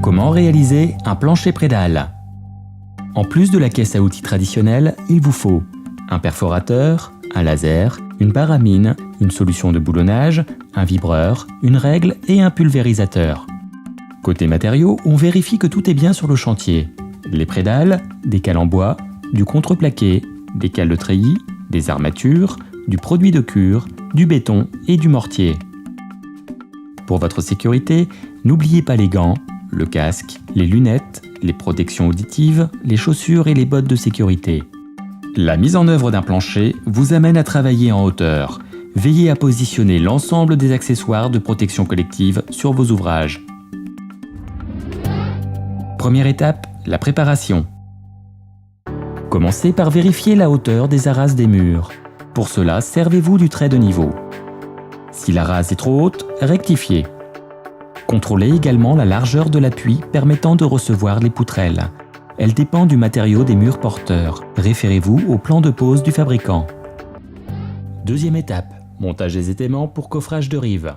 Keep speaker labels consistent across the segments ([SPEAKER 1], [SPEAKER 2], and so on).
[SPEAKER 1] Comment réaliser un plancher prédale? En plus de la caisse à outils traditionnelle, il vous faut un perforateur, un laser, une barre à mine, une solution de boulonnage, un vibreur, une règle et un pulvérisateur. Côté matériaux, on vérifie que tout est bien sur le chantier. Les prédales, des cales en bois, du contreplaqué, des cales de treillis, des armatures, du produit de cure, du béton et du mortier. Pour votre sécurité, n'oubliez pas les gants, le casque, les lunettes, les protections auditives, les chaussures et les bottes de sécurité. La mise en œuvre d'un plancher vous amène à travailler en hauteur. Veillez à positionner l'ensemble des accessoires de protection collective sur vos ouvrages. Première étape, la préparation. Commencez par vérifier la hauteur des arases des murs. Pour cela, servez-vous du trait de niveau. Si la rase est trop haute, rectifiez. Contrôlez également la largeur de l'appui permettant de recevoir les poutrelles. Elle dépend du matériau des murs porteurs. Référez-vous au plan de pose du fabricant. Deuxième étape, montage des étaiments pour coffrage de rives.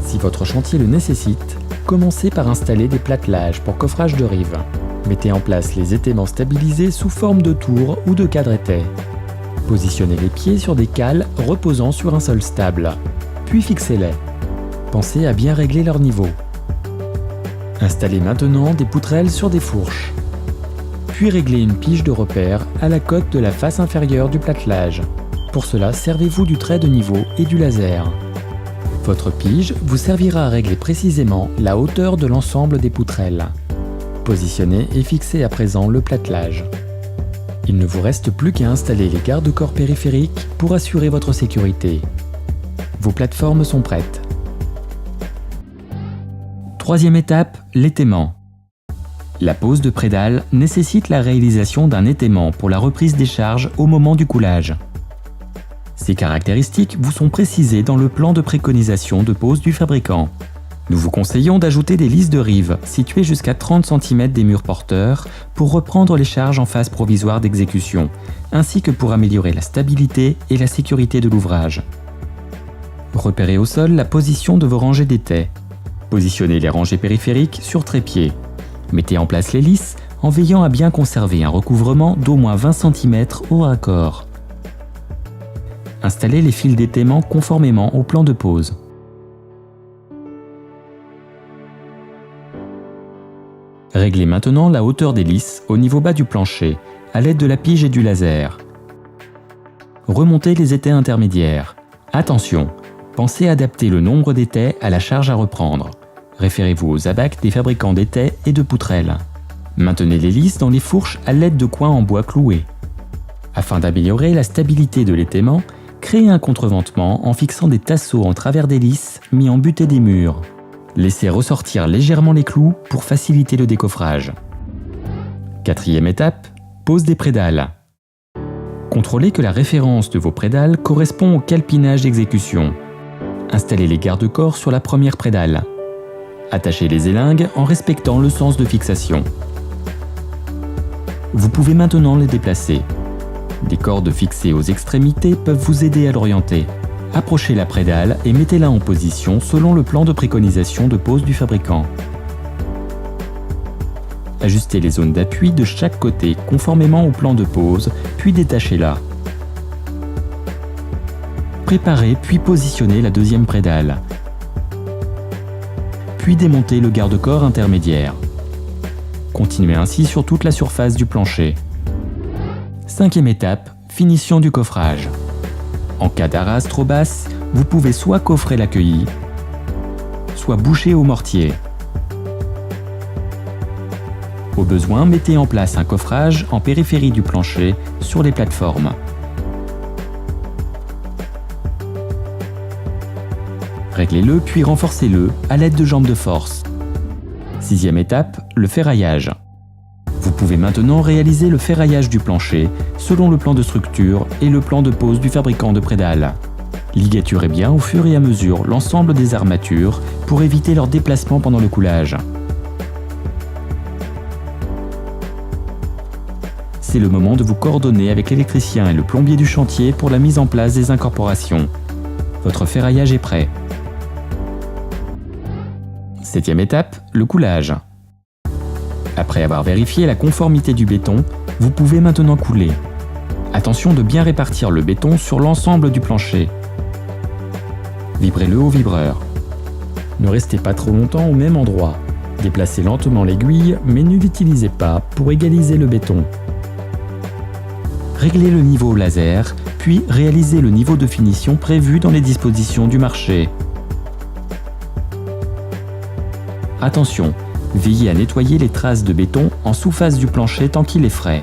[SPEAKER 1] Si votre chantier le nécessite, commencez par installer des plattelages pour coffrage de rives. Mettez en place les étaiments stabilisés sous forme de tours ou de cadre étais. Positionnez les pieds sur des cales reposant sur un sol stable, puis fixez-les. Pensez à bien régler leur niveau. Installez maintenant des poutrelles sur des fourches. Puis réglez une pige de repère à la cote de la face inférieure du platelage. Pour cela, servez-vous du trait de niveau et du laser. Votre pige vous servira à régler précisément la hauteur de l'ensemble des poutrelles. Positionnez et fixez à présent le platelage. Il ne vous reste plus qu'à installer les garde-corps périphériques pour assurer votre sécurité. Vos plateformes sont prêtes. Troisième étape, l'étaiement. La pose de prédale nécessite la réalisation d'un étaiement pour la reprise des charges au moment du coulage. Ces caractéristiques vous sont précisées dans le plan de préconisation de pose du fabricant. Nous vous conseillons d'ajouter des lisses de rives situées jusqu'à 30 cm des murs porteurs pour reprendre les charges en phase provisoire d'exécution, ainsi que pour améliorer la stabilité et la sécurité de l'ouvrage. Repérez au sol la position de vos rangées d'étais. Positionnez les rangées périphériques sur trépied. Mettez en place les lisses en veillant à bien conserver un recouvrement d'au moins 20 cm au raccord. Installez les fils d'étaiement conformément au plan de pose. Réglez maintenant la hauteur des lisses au niveau bas du plancher à l'aide de la pige et du laser. Remontez les étais intermédiaires. Attention, pensez à adapter le nombre d'étais à la charge à reprendre. Référez-vous aux abacs des fabricants d'étais et de poutrelles. Maintenez les lisses dans les fourches à l'aide de coins en bois cloués. Afin d'améliorer la stabilité de l'étaiement, créez un contreventement en fixant des tasseaux en travers des lisses mis en butée des murs. Laissez ressortir légèrement les clous pour faciliter le décoffrage. Quatrième étape, pose des prédales. Contrôlez que la référence de vos prédales correspond au calpinage d'exécution. Installez les garde-corps sur la première prédale. Attachez les élingues en respectant le sens de fixation. Vous pouvez maintenant les déplacer. Des cordes fixées aux extrémités peuvent vous aider à l'orienter. Approchez la prédale et mettez-la en position selon le plan de préconisation de pose du fabricant. Ajustez les zones d'appui de chaque côté conformément au plan de pose, puis détachez-la. Préparez puis positionnez la deuxième prédale. Puis démontez le garde-corps intermédiaire. Continuez ainsi sur toute la surface du plancher. Cinquième étape, finition du coffrage. En cas d'arase trop basse, vous pouvez soit coffrer l'accueilli, soit boucher au mortier. Au besoin, mettez en place un coffrage en périphérie du plancher sur les plateformes. Réglez-le puis renforcez-le à l'aide de jambes de force. Sixième étape, le ferraillage. Vous pouvez maintenant réaliser le ferraillage du plancher selon le plan de structure et le plan de pose du fabricant de prédales. Ligaturez bien au fur et à mesure l'ensemble des armatures pour éviter leur déplacement pendant le coulage. C'est le moment de vous coordonner avec l'électricien et le plombier du chantier pour la mise en place des incorporations. Votre ferraillage est prêt. Septième étape, le coulage. Après avoir vérifié la conformité du béton, vous pouvez maintenant couler. Attention de bien répartir le béton sur l'ensemble du plancher. Vibrez-le au vibreur. Ne restez pas trop longtemps au même endroit. Déplacez lentement l'aiguille, mais ne l'utilisez pas pour égaliser le béton. Réglez le niveau au laser, puis réalisez le niveau de finition prévu dans les dispositions du marché. Attention, veillez à nettoyer les traces de béton en sous-face du plancher tant qu'il est frais.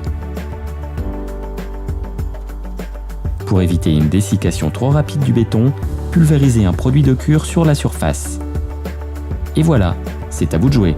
[SPEAKER 1] Pour éviter une dessiccation trop rapide du béton, pulvérisez un produit de cure sur la surface. Et voilà, c'est à vous de jouer.